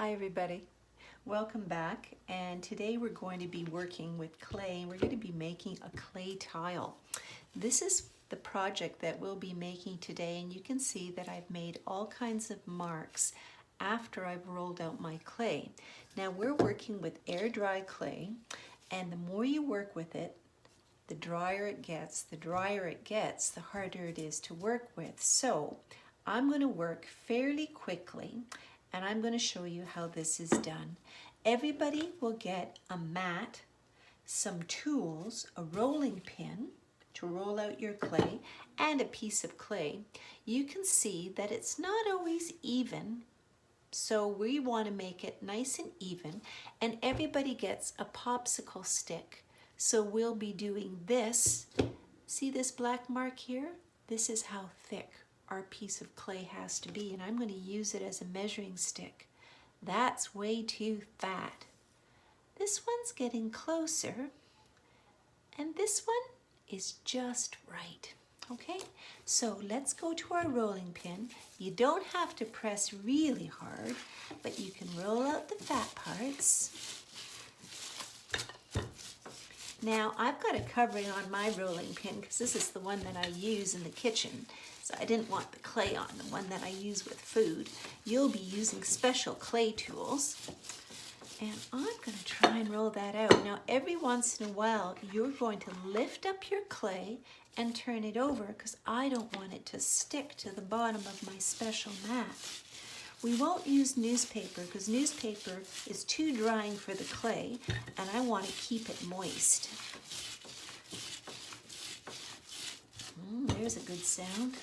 Hi everybody, welcome back, and today we're going to be working with clay. We're going to be making a clay tile. This is the project that we'll be making today, and you can see that I've made all kinds of marks after I've rolled out my clay. Now we're working with air dry clay, and the more you work with it, the drier it gets. The drier it gets, the harder it is to work with. So I'm going to work fairly quickly, and I'm going to show you how this is done. Everybody will get a mat, some tools, a rolling pin to roll out your clay, and a piece of clay. You can see that it's not always even, so we want to make it nice and even, and everybody gets a popsicle stick. So we'll be doing this. See this black mark here? This is how thick our piece of clay has to be, and I'm going to use it as a measuring stick. That's way too fat. This one's getting closer, and this one is just right. Okay, so let's go to our rolling pin. You don't have to press really hard, but you can roll out the fat parts. Now I've got a covering on my rolling pin because this is the one that I use in the kitchen. So I didn't want the clay on, the one that I use with food. You'll be using special clay tools. And I'm going to try and roll that out. Now every once in a while you're going to lift up your clay and turn it over because I don't want it to stick to the bottom of my special mat. We won't use newspaper because newspaper is too drying for the clay, and I want to keep it moist. There's a good sound.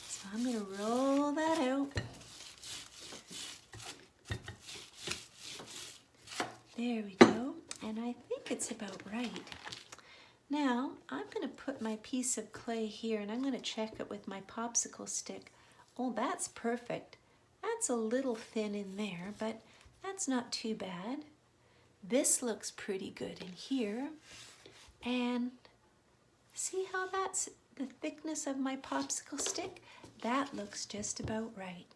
So I'm going to roll that out. There we go, and I think it's about right. Now I'm going to put my piece of clay here, and I'm going to check it with my popsicle stick. Oh, that's perfect. That's a little thin in there, but that's not too bad. This looks pretty good in here. And see how that's the thickness of my popsicle stick? That looks just about right.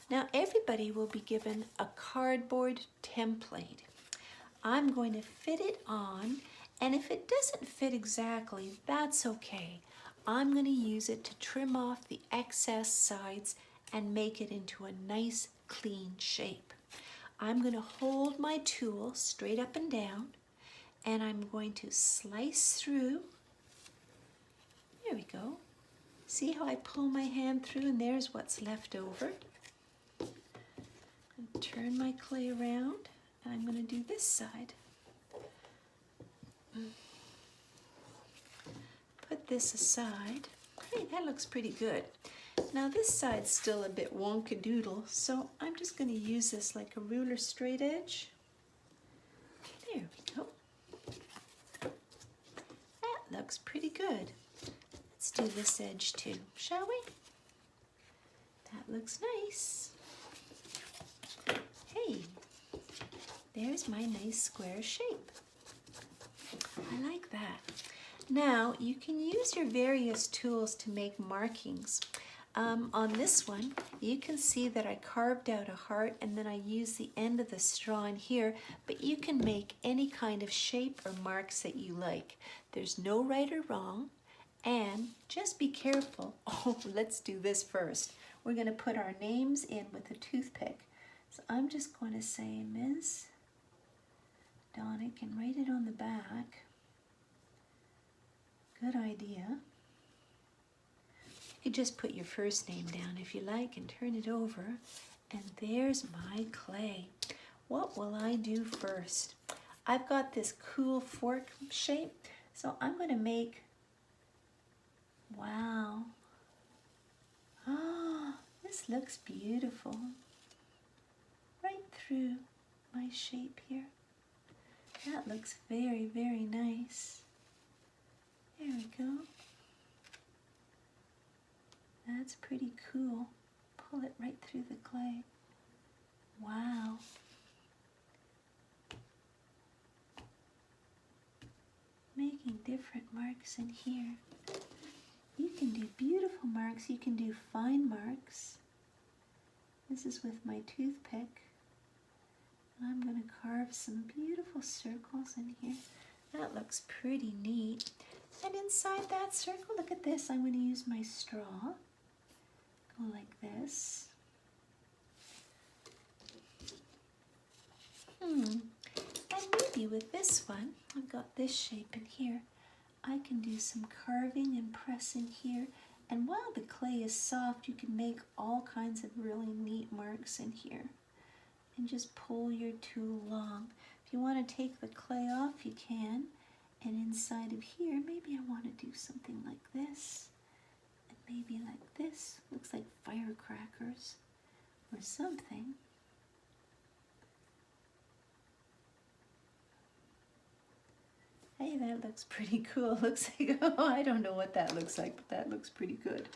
Now everybody will be given a cardboard template. I'm going to fit it on, and if it doesn't fit exactly, that's okay. I'm going to use it to trim off the excess sides and make it into a nice clean shape. I'm going to hold my tool straight up and down, and I'm going to slice through. There we go. See how I pull my hand through and there's what's left over. And turn my clay around, and I'm going to do this side. Put this aside. Hey, that looks pretty good. Now this side's still a bit wonkadoodle, so I'm just going to use this like a ruler straight edge. There we go. That looks pretty good. Let's do this edge too, shall we? That looks nice. Hey, there's my nice square shape. I like that. Now you can use your various tools to make markings. On this one, you can see that I carved out a heart and then I used the end of the straw in here, but you can make any kind of shape or marks that you like. There's no right or wrong, and just be careful. Oh, let's do this first. We're going to put our names in with a toothpick. So I'm just going to say Ms. Donick and write it on the back. Good idea. You just put your first name down if you like and turn it over. And there's my clay. What will I do first? I've got this cool fork shape, so I'm going to make, wow. Ah, this looks beautiful. Right through my shape here. That looks very, very nice. There we go. That's pretty cool. Pull it right through the clay. Wow. Making different marks in here. You can do beautiful marks. You can do fine marks. This is with my toothpick. I'm going to carve some beautiful circles in here. That looks pretty neat. And inside that circle, look at this. I'm going to use my straw. Go like this. And maybe with this one, I've got this shape in here. I can do some carving and pressing here. And while the clay is soft, you can make all kinds of really neat marks in here. And just pull your tool along. If you want to take the clay off, you can. And inside of here, maybe I want to do something like this. And maybe like this. Looks like firecrackers or something. Hey, that looks pretty cool. Looks like, oh, I don't know what that looks like, but that looks pretty good.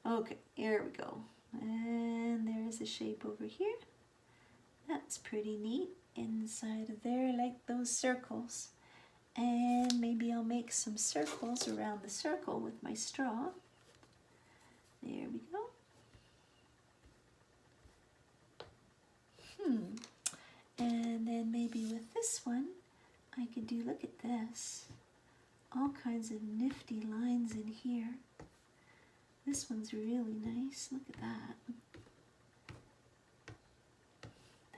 Okay, here we go. And there's a shape over here. That's pretty neat. Inside of there, like those circles. And maybe I'll make some circles around the circle with my straw. There we go. And then maybe with this one, I could do, look at this, all kinds of nifty lines in here. This one's really nice, look at that.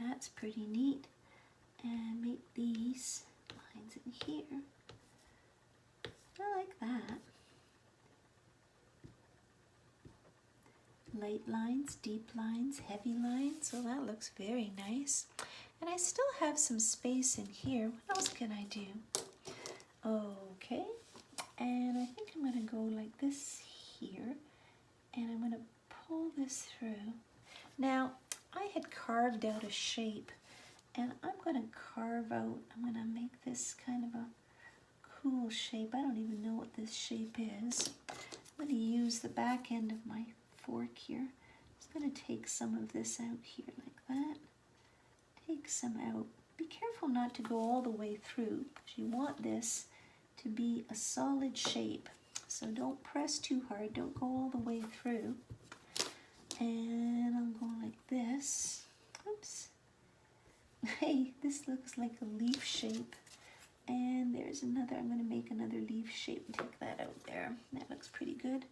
That's pretty neat. And make these lines in here. I like that. Light lines, deep lines, heavy lines, so that looks very nice. And I still have some space in here. What else can I do? Okay, and I think I'm going to go like this here, and I'm going to pull this through. Now, I had carved out a shape, and I'm going to carve out, I'm going to make this kind of a cool shape. I don't even know what this shape is. I'm going to use the back end of my fork here. I'm just going to take some of this out here like that. Take some out. Be careful not to go all the way through, because you want this to be a solid shape. So don't press too hard, don't go all the way through. And I'm going like this. Oops. Hey, this looks like a leaf shape. And there's another, I'm going to make another leaf shape and take that out there. That looks pretty good.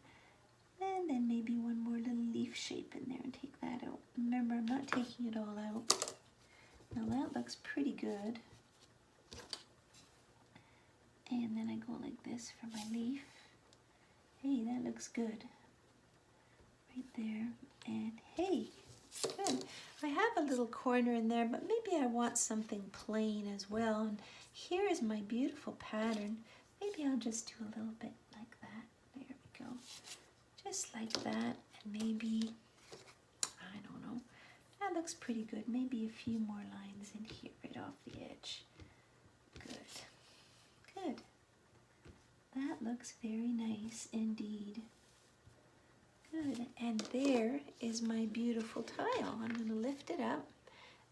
And then maybe one more little leaf shape in there and take that out. Remember, I'm not taking it all out. Now that looks pretty good. And then I go like this for my leaf. Hey, that looks good. Right there. And hey, good. I have a little corner in there, but maybe I want something plain as well. And here is my beautiful pattern. Maybe I'll just do a little bit like that. There we go. Just like that. And maybe, I don't know. That looks pretty good. Maybe a few more lines in here right off the edge. Good. Good. That looks very nice indeed. Good. And there is my beautiful tile. I'm going to lift it up.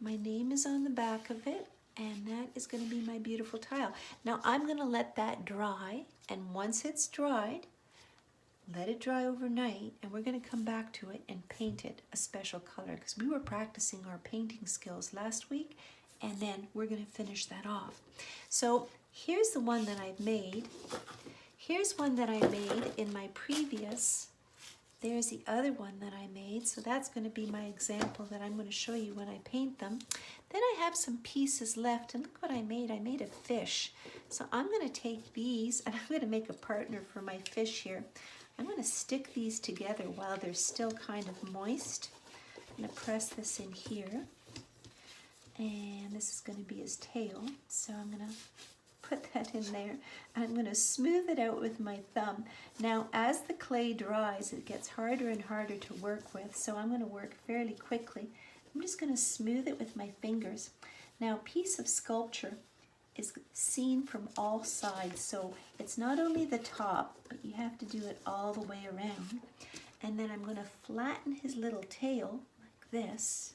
My name is on the back of it, and that is going to be my beautiful tile. Now I'm going to let that dry, and once it's dried, let it dry overnight, and we're going to come back to it and paint it a special color, because we were practicing our painting skills last week, and then we're going to finish that off. So here's the one that I've made. Here's one that I made in my previous. There's the other one that I made. So that's going to be my example that I'm going to show you when I paint them. Then I have some pieces left, and look what I made. I made a fish. So I'm going to take these, and I'm going to make a partner for my fish here. I'm going to stick these together while they're still kind of moist. I'm going to press this in here. And this is going to be his tail. So I'm going to put that in there. I'm going to smooth it out with my thumb. Now, as the clay dries, it gets harder and harder to work with. So I'm going to work fairly quickly. I'm just going to smooth it with my fingers. Now, a piece of sculpture is seen from all sides, so it's not only the top, but you have to do it all the way around. And then I'm going to flatten his little tail like this.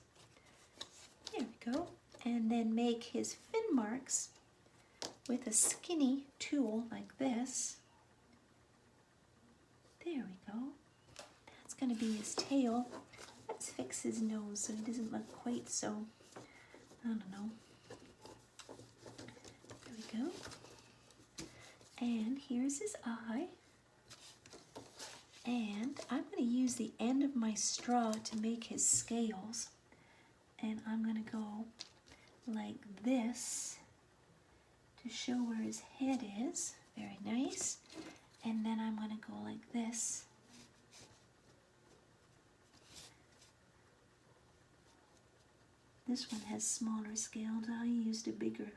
There we go. And then make his fin marks with a skinny tool like this. There we go. That's going to be his tail. let's fix his nose so he doesn't look quite so, I don't know. There we go. And here's his eye. And I'm going to use the end of my straw to make his scales. And I'm going to go like this to show where his head is. Very nice. And then I'm going to go like this. This one has smaller scales. I used a bigger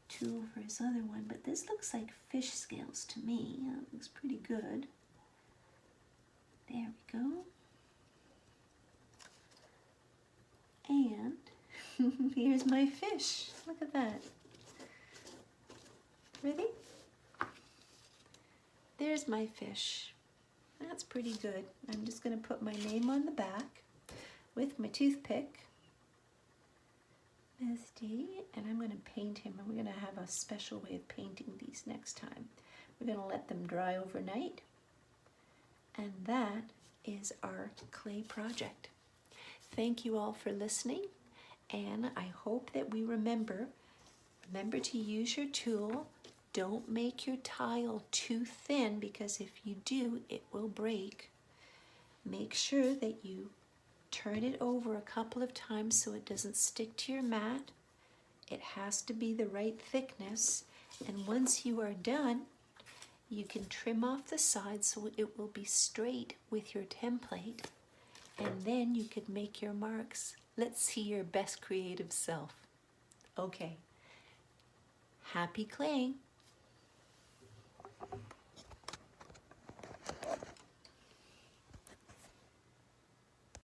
tool for his other one, but this looks like fish scales to me. That looks pretty good. There we go. And here's my fish. Look at that. Ready? There's my fish. That's pretty good. I'm just going to put my name on the back with my toothpick. Misty, and I'm going to paint him, and we're going to have a special way of painting these next time. We're going to let them dry overnight, and that is our clay project. Thank you all for listening, and I hope that we remember to use your tool. Don't make your tile too thin, because if you do, it will break. Make sure that you turn it over a couple of times so it doesn't stick to your mat. It has to be the right thickness, and once you are done, you can trim off the sides so it will be straight with your template, and then you could make your marks. Let's see your best creative self. Okay, happy claying.